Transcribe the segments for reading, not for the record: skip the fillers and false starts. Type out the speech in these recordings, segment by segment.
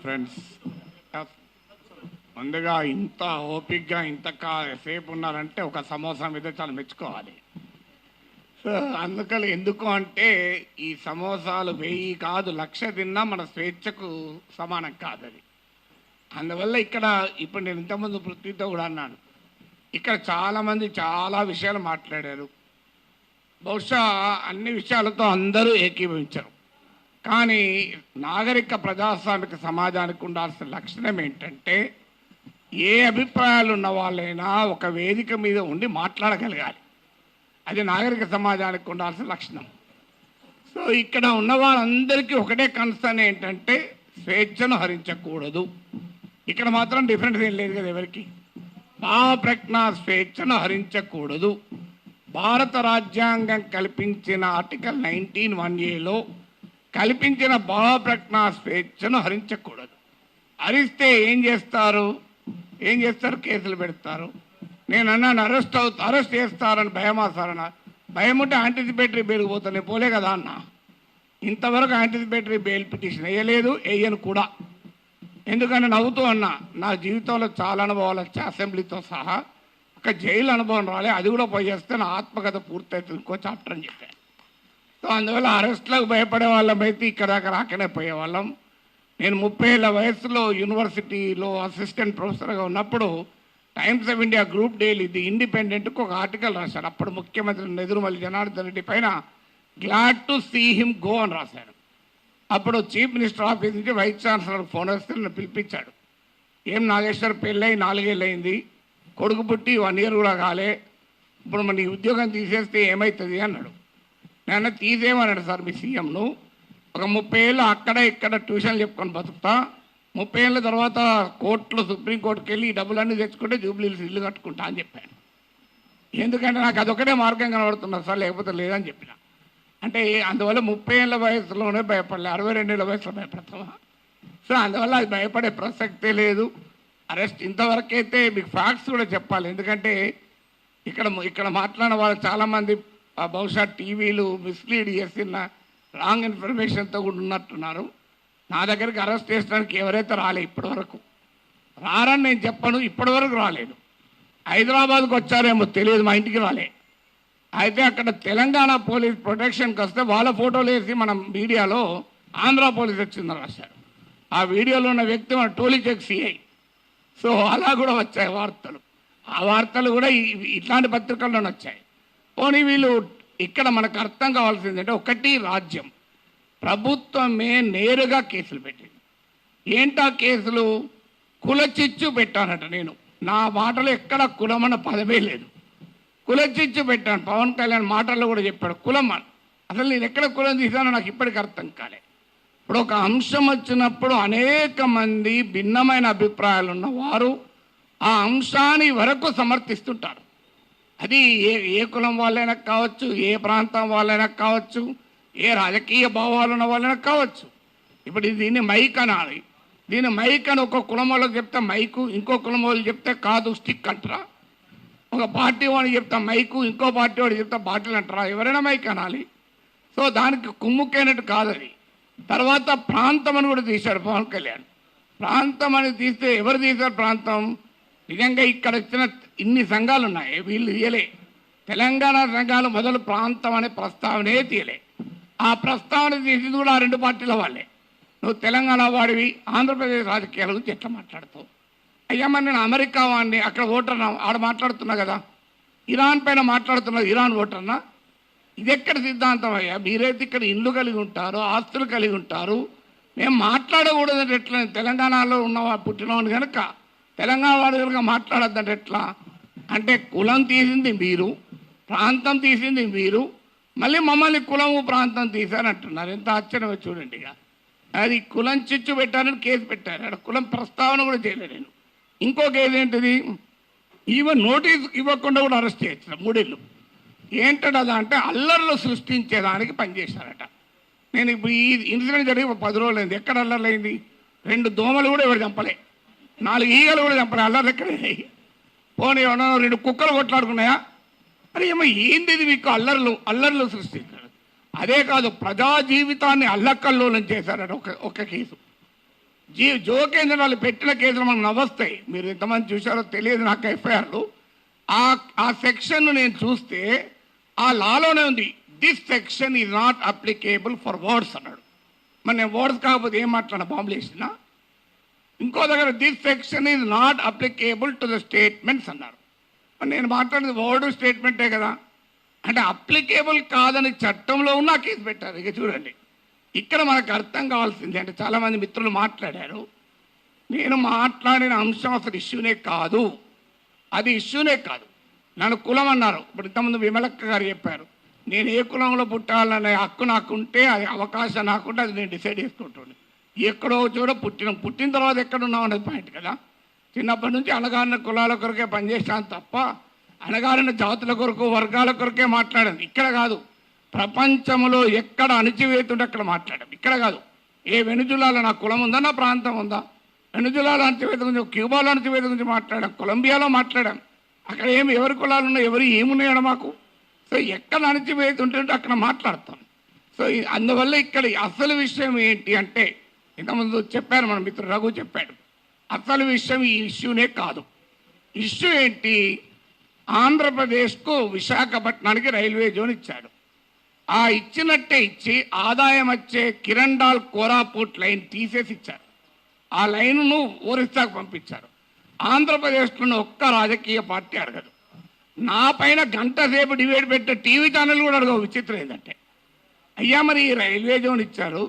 Friends, ముందుగా ఇంత ఓపిక్గా ఇంత సేపు ఉన్నారంటే ఒక సమోసా మీద చాలా మెచ్చుకోవాలి. సో అందుకని ఎందుకు అంటే ఈ సమోసాలు 1000 కాదు 1,00,000 తిన్నా మన స్వేచ్ఛకు సమానం కాదు అది. అందువల్ల ఇక్కడ ఇప్పుడు నేను ఇంతకుముందు పృథ్వీతో కూడా అన్నాను, ఇక్కడ చాలామంది చాలా విషయాలు మాట్లాడారు. బహుశా అన్ని విషయాలతో అందరూ ఏకీభవించరు. కానీ నాగరిక ప్రజాస్వామిక సమాజానికి ఉండాల్సిన లక్షణం ఏంటంటే ఏ అభిప్రాయాలు ఉన్న వాళ్ళైనా ఒక వేదిక మీద ఉండి మాట్లాడగలగాలి. అది నాగరిక సమాజానికి ఉండాల్సిన లక్షణం. సో ఇక్కడ ఉన్న వాళ్ళందరికీ ఒకటే కన్సర్న్ ఏంటంటే స్వేచ్ఛను హరించకూడదు. ఇక్కడ మాత్రం డిఫరెన్స్ ఏం లేదు కదా ఎవరికి. భావప్రజ్ఞ స్వేచ్ఛను హరించకూడదు. భారత రాజ్యాంగం కల్పించిన ఆర్టికల్ 19(1)(a)లో కల్పించిన భావప్రజ్ఞ స్వేచ్ఛను హరించకూడదు. హరిస్తే ఏం చేస్తారు? కేసులు పెడతారు. నేను అన్నాను అరెస్ట్ చేస్తారని భయమా సార్ అన్న. భయం ఉంటే యాంటిసిపేటరీ బెయిల్ పోతాను, నేను పోలే కదా అన్న. ఇంతవరకు యాంటిసిపేటరీ బెయిల్ పిటిషన్ వేయలేదు, వేయను కూడా. ఎందుకంటే నవ్వుతూ అన్నా, నా జీవితంలో చాలా అనుభవాలు వచ్చాయి, అసెంబ్లీతో సహా. ఒక జైలు అనుభవం రాలే, అది కూడా పోయి చేస్తే నా ఆత్మకథ పూర్తవుతుంది, ఇంకో చాప్టర్ అని చెప్పాను. సో అందువల్ల అరెస్ట్లకు భయపడే వాళ్ళం అయితే ఇక్కడ దాకా రాకనే పోయేవాళ్ళం. నేను 30 ఏళ్ల వయసులో యూనివర్సిటీలో అసిస్టెంట్ ప్రొఫెసర్గా ఉన్నప్పుడు Times of India group daily the ఇండిపెండెంట్కి ఒక ఆర్టికల్ రాశారు. అప్పుడు ముఖ్యమంత్రి నెదురుమల్లి జనార్దన్ రెడ్డి పైన glad to see him go అని రాశారు. అప్పుడు చీఫ్ మినిస్టర్ ఆఫీస్ నుంచి వైస్ ఛాన్సలర్ ఫోన్ వస్తే నన్ను పిలిపించాడు. ఏం నాగేశ్వర్, పెళ్ళై 4 ఏళ్ళు అయింది, కొడుకు పుట్టి 1 ఇయర్ కూడా కాలే, ఇప్పుడు మన ఉద్యోగం తీసేస్తే ఏమవుతుంది అన్నాడు. నేను తీసేయమన్నాడు సార్ మీ సీఎంను. ఒక 30 ఏళ్ళు అక్కడ ఇక్కడ ట్యూషన్లు చెప్పుకొని బతుకుతా, 30 ఏళ్ళ తర్వాత కోర్టులో సుప్రీంకోర్టుకి వెళ్ళి ఈ డబ్బులన్నీ తెచ్చుకుంటే జూబ్లీహిల్స్ ఇల్లు కట్టుకుంటా అని చెప్పాను. ఎందుకంటే నాకు అదొకటే మార్గం కనబడుతున్నారు సార్, లేకపోతే లేదని చెప్పిన. అంటే అందువల్ల 30 ఏళ్ళ వయసులోనే భయపడలే, 62 ఏళ్ళ వయసులో భయపడతామా? సో అందువల్ల అది భయపడే ప్రసక్తే లేదు. అరెస్ట్ ఇంతవరకైతే మీకు ఫ్యాక్ట్స్ కూడా చెప్పాలి. ఎందుకంటే ఇక్కడ మాట్లాడిన వాళ్ళు చాలామంది బహుశా టీవీలు మిస్లీడ్ చేసిన రాంగ్ ఇన్ఫర్మేషన్తో కూడా ఉన్నట్టున్నారు. నా దగ్గరికి అరెస్ట్ చేసడానికి ఎవరైతే రాలే ఇప్పటివరకు, రారని నేను చెప్పను, ఇప్పటివరకు రాలేదు. హైదరాబాద్కు వచ్చారేమో తెలియదు, మా ఇంటికి రాలే. అయితే అక్కడ తెలంగాణ పోలీస్ ప్రొటెక్షన్కి వస్తే వాళ్ళ ఫోటోలు వేసి మనం మీడియాలో ఆంధ్ర పోలీస్ వచ్చిందని రాశారు. ఆ వీడియోలో ఉన్న వ్యక్తి మన టోలీచెక్ సిఐ. సో అలా కూడా వచ్చాయి వార్తలు. ఆ వార్తలు కూడా ఇట్లాంటి పత్రికల్లోనే వచ్చాయి. పోనీ వీళ్ళు ఇక్కడ మనకు అర్థం కావాల్సిందంటే, ఒకటి రాజ్యం ప్రభుత్వమే నేరుగా కేసులు పెట్టింది. ఏంటా కేసులు? కులచిచ్చు పెట్టానట. నేను నా మాటలో ఎక్కడ కులమన్న పదమే లేదు, కులచిచ్చు పెట్టాను. పవన్ కళ్యాణ్ మాటల్లో కూడా చెప్పాడు కులం అని. అసలు నేను ఎక్కడ కులం తీసానో నాకు ఇప్పటికి అర్థం కాలే. ఇప్పుడు ఒక అంశం వచ్చినప్పుడు అనేక మంది భిన్నమైన అభిప్రాయాలు ఉన్నవారు ఆ అంశాన్ని వరకు సమర్థిస్తుంటారు. అది ఏ కులం వాళ్ళైనా కావచ్చు, ఏ ప్రాంతం వాళ్ళైనా కావచ్చు, ఏ రాజకీయ భావాలు ఉన్న వాళ్ళైనా కావచ్చు. ఇప్పుడు దీన్ని మైక్ అనాలి. దీన్ని మైక్ అని ఒక కులం వాళ్ళకి చెప్తే మైకు, ఇంకో కులం వాళ్ళు చెప్తే కాదు స్టిక్ అంటారా? ఒక పార్టీ వాడికి చెప్తా మైకు, ఇంకో పార్టీ వాడికి చెప్తా బాటిల్ అంటారా? ఎవరైనా మైక్ అనాలి. సో దానికి కుమ్ముకైనట్టు కాదు అది. తర్వాత ప్రాంతం అని కూడా తీశాడు పవన్ కళ్యాణ్. ప్రాంతం అని తీస్తే ఎవరు తీశారు ప్రాంతం? నిజంగా ఇక్కడ వచ్చిన ఇన్ని సంఘాలు ఉన్నాయి, వీళ్ళు తీయలే. తెలంగాణ సంఘాలు మొదలు ప్రాంతం అనే ప్రస్తావనే తీయలే. ఆ ప్రస్తావన తీసింది కూడా ఆ 2 పార్టీల వాళ్ళే. నువ్వు తెలంగాణ వాడివి, ఆంధ్రప్రదేశ్ రాజకీయాల గురించి ఎట్లా మాట్లాడుతావు? అయ్యమ్మ, నేను అమెరికా వాడిని, అక్కడ ఓటర్నా, ఆడ మాట్లాడుతున్నా కదా. ఇరాన్ పైన మాట్లాడుతున్నా, ఇరాన్ ఓటర్నా? ఇది ఎక్కడ సిద్ధాంతం అయ్యా? మీరైతే ఇక్కడ ఇల్లు కలిగి ఉంటారు, ఆస్తులు కలిగి ఉంటారు, మేము మాట్లాడకూడదంటే ఎట్లా? తెలంగాణలో ఉన్న పుట్టినవాడిని కనుక తెలంగాణ వాడు కనుక మాట్లాడద్దంటే ఎట్లా? అంటే కులం తీసింది మీరు, ప్రాంతం తీసింది మీరు, మళ్ళీ మమ్మల్ని కులము ప్రాంతం తీశారంటున్నారు. ఎంత ఆశ్చర్యమో చూడండి. ఇక అది కులం చిచ్చు పెట్టారని కేసు పెట్టారు. అక్కడ కులం ప్రస్తావన కూడా చేయలేదు నేను. ఇంకో కేసు ఏంటిది? ఈవెన్ నోటీస్ ఇవ్వకుండా కూడా అరెస్ట్ చేయొచ్చు 3 ఏళ్ళు. ఏంటదా అంటే అల్లర్లు సృష్టించేదానికి పనిచేశారట. నేను ఇప్పుడు ఈ ఇన్సిడెంట్ జరిగి 10 రోజులు అయింది. ఎక్కడ అల్లర్లు అయింది? 2 దోమలు కూడా ఎవరు చంపలే, 4 ఈగలు కూడా చంపలే. అల్లర్లు ఎక్కడైనాయి? పోనీ 2 కుక్కలు కొట్లాడుకున్నాయా? అరే ఏమో ఏంది ఇది? మీకు అల్లర్లు సృష్టించారు. అదే కాదు, ప్రజా జీవితాన్ని అల్లకల్లోలం చేశారట ఒక కేసు. జోకేంద్ర వాళ్ళు పెట్టిన కేసులు మనకు నవ్వస్తాయి. మీరు ఎంతమంది చూశారో తెలియదు నాకు ఎఫ్ఐఆర్లు. ఆ సెక్షన్ నేను చూస్తే ఆ లాలోనే ఉంది, this section is not applicable for words అన్నాడు. మరి నేను వర్డ్స్ కాకపోతే ఏం మాట్లాడినా బాంబులు వేసినా. ఇంకో దగ్గర this section is not applicable to the statements అన్నారు. మరి నేను మాట్లాడేది వర్డ్ స్టేట్మెంటే కదా. అంటే అప్లికేబుల్ కాదని చట్టంలో ఉన్న కేసు పెట్టారు. ఇక చూడండి, ఇక్కడ మనకు అర్థం కావాల్సింది అంటే చాలామంది మిత్రులు మాట్లాడారు, నేను మాట్లాడిన అంశం అసలు ఇష్యూనే కాదు, అది ఇష్యూనే కాదు. నన్ను కులం అన్నారు. ఇప్పుడు ఇంతకుముందు విమలక్క గారు చెప్పారు, నేను ఏ కులంలో పుట్టాలనే హక్కు నాకుంటే, అది అవకాశం నాకుంటే అది నేను డిసైడ్ చేసుకుంటాను. ఎక్కడో చోట పుట్టిన తర్వాత ఎక్కడున్నాం అనేది పాయింట్ కదా. చిన్నప్పటి నుంచి అణగారిన కులాల కొరకే పనిచేశాను తప్ప అణగారిన జాతుల కొరకు వర్గాల కొరకే మాట్లాడాను. ఇక్కడ కాదు, ప్రపంచంలో ఎక్కడ అణచివేతుంటే అక్కడ మాట్లాడాం. ఇక్కడ కాదు, ఏ వెనుజులాలో నా కులం ఉందా, నా ప్రాంతం ఉందా, వెనుజులాలో అణచివేత గురించి, క్యూబాలో అణచివేత గురించి మాట్లాడాం, కొలంబియాలో మాట్లాడాం. అక్కడ ఎవరి కులాలు ఉన్నాయి, ఎవరు ఏమున్నాయో మాకు. సో ఎక్కడ అణచివేత ఉంటుంటే అక్కడ మాట్లాడతాం. సో అందువల్ల ఇక్కడ అసలు విషయం ఏంటి అంటే, ఇంతకుముందు చెప్పారు మన మిత్రుడు రఘు చెప్పాడు, అసలు విషయం ఈ ఇష్యూనే కాదు. ఇష్యూ ఏంటి, ఆంధ్రప్రదేశ్కు విశాఖపట్నానికి రైల్వే జోన్ ఇచ్చాడు. ఆ ఇచ్చినట్టే ఇచ్చి ఆదాయం వచ్చే కిరండాల్ కోరాపుట్ లైన్ తీసేసి ఇచ్చారు. ఆ లైన్ను ఒరిస్సాకు పంపించారు. ఆంధ్రప్రదేశ్లో ఒక్క రాజకీయ పార్టీ అడగదు. నా పైన గంట సేపు డిబేట్ పెట్టే టీవీ ఛానల్ కూడా అడగవు. విచిత్రం ఏంటంటే, అయ్యా మరి ఈ రైల్వే జోన్ ఇచ్చారు,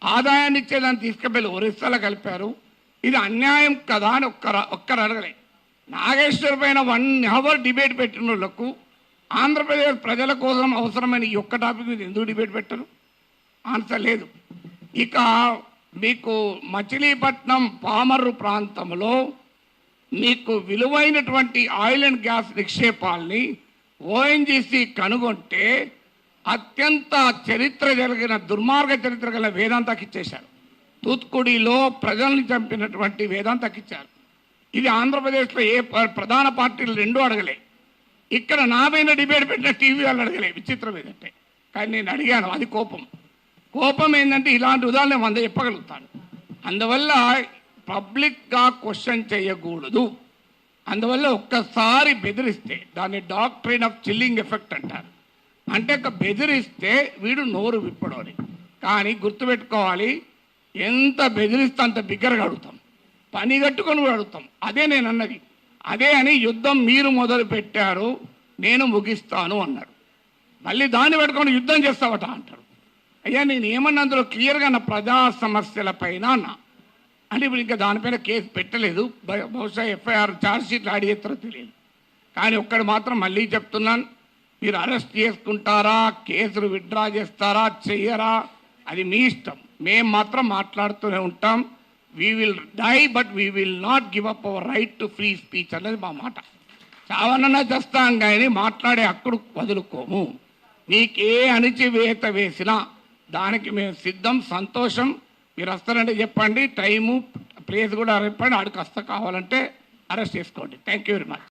ఆదాయాన్ని ఇచ్చేదాన్ని తీసుకెళ్ళి ఒరిస్సాలో కలిపారు, ఇది అన్యాయం కదా అని ఒక్కరు అడగలే. నాగేశ్వర్ పైన 1 hour డిబేట్ పెట్టిన వాళ్ళకు ఆంధ్రప్రదేశ్ ప్రజల కోసం అవసరమైన ఈ ఒక్క టాపిక్ మీద ఎందుకు డిబేట్ పెట్టరు? ఆన్సర్ లేదు. ఇక మీకు మచిలీపట్నం పామర్రు ప్రాంతంలో మీకు విలువైనటువంటి ఆయిల్ అండ్ గ్యాస్ నిక్షేపాల్ని ఓఎన్జీసీ కనుగొంటే అత్యంత చరిత్ర జరిగిన దుర్మార్గ చరిత్ర గల వేదాంతకి ఇచ్చేశారు. తూత్కుడిలో ప్రజల్ని చంపినటువంటి వేదాంతకి ఇచ్చారు. ఇది ఆంధ్రప్రదేశ్లో ఏ ప్రధాన పార్టీలు రెండూ అడగలే. ఇక్కడ నా పైన డిబేట్ పెట్టిన టీవీ వాళ్ళు అడగలే. విచిత్రం ఏదంటే, కానీ నేను అడిగాను, అది కోపం ఏంటంటే ఇలాంటి ఉదాహరణ 100 చెప్పగలుగుతాను. అందువల్ల పబ్లిక్గా క్వశ్చన్ చేయకూడదు. అందువల్ల ఒక్కసారి బెదిరిస్తే దాన్ని డాక్ట్రిన్ ఆఫ్ చిల్లింగ్ ఎఫెక్ట్ అంటారు. అంటే బెదిరిస్తే వీడు నోరు విప్పడని. కానీ గుర్తుపెట్టుకోవాలి, ఎంత బెదిరిస్తే అంత బిగ్గరగా అడుగుతాం, పని కట్టుకొని కూడా అడుగుతాం. అదే నేను అన్నది. అదే అని యుద్ధం మీరు మొదలు పెట్టారు, నేను ముగిస్తాను అన్నాడు. మళ్ళీ దాన్ని పెట్టుకొని యుద్ధం చేస్తావట అంటారు. అయ్యా నేను ఏమన్నా అందులో క్లియర్గా నా ప్రజా సమస్యల పైన అంటే ఇప్పుడు ఇంకా దానిపైన కేసు పెట్టలేదు. బహుశా ఎఫ్ఐఆర్ ఛార్జ్షీట్లు ఆడి చేస్తారో తెలియదు. కానీ ఒక్కడు మాత్రం మళ్ళీ చెప్తున్నాను, మీరు అరెస్ట్ చేసుకుంటారా, కేసులు విత్డ్రా చేస్తారా, చెయ్యరా, అది మీ ఇష్టం. మేము మాత్రం మాట్లాడుతూనే ఉంటాం. We will die but we will not give up our right to free speech అనేది మా మాట. చావనన్నా చేస్తాం కానీ మాట్లాడే హక్కును వదులుకోము. నీకే అణిచివేత వేసినా దానికి మేము సిద్ధం, సంతోషం. మీరు వస్తారంటే చెప్పండి, టైము ప్లేస్ కూడా చెప్పండి, ఆడికి వస్తా, కావాలంటే అరెస్ట్ చేసుకోండి. Thank you very much.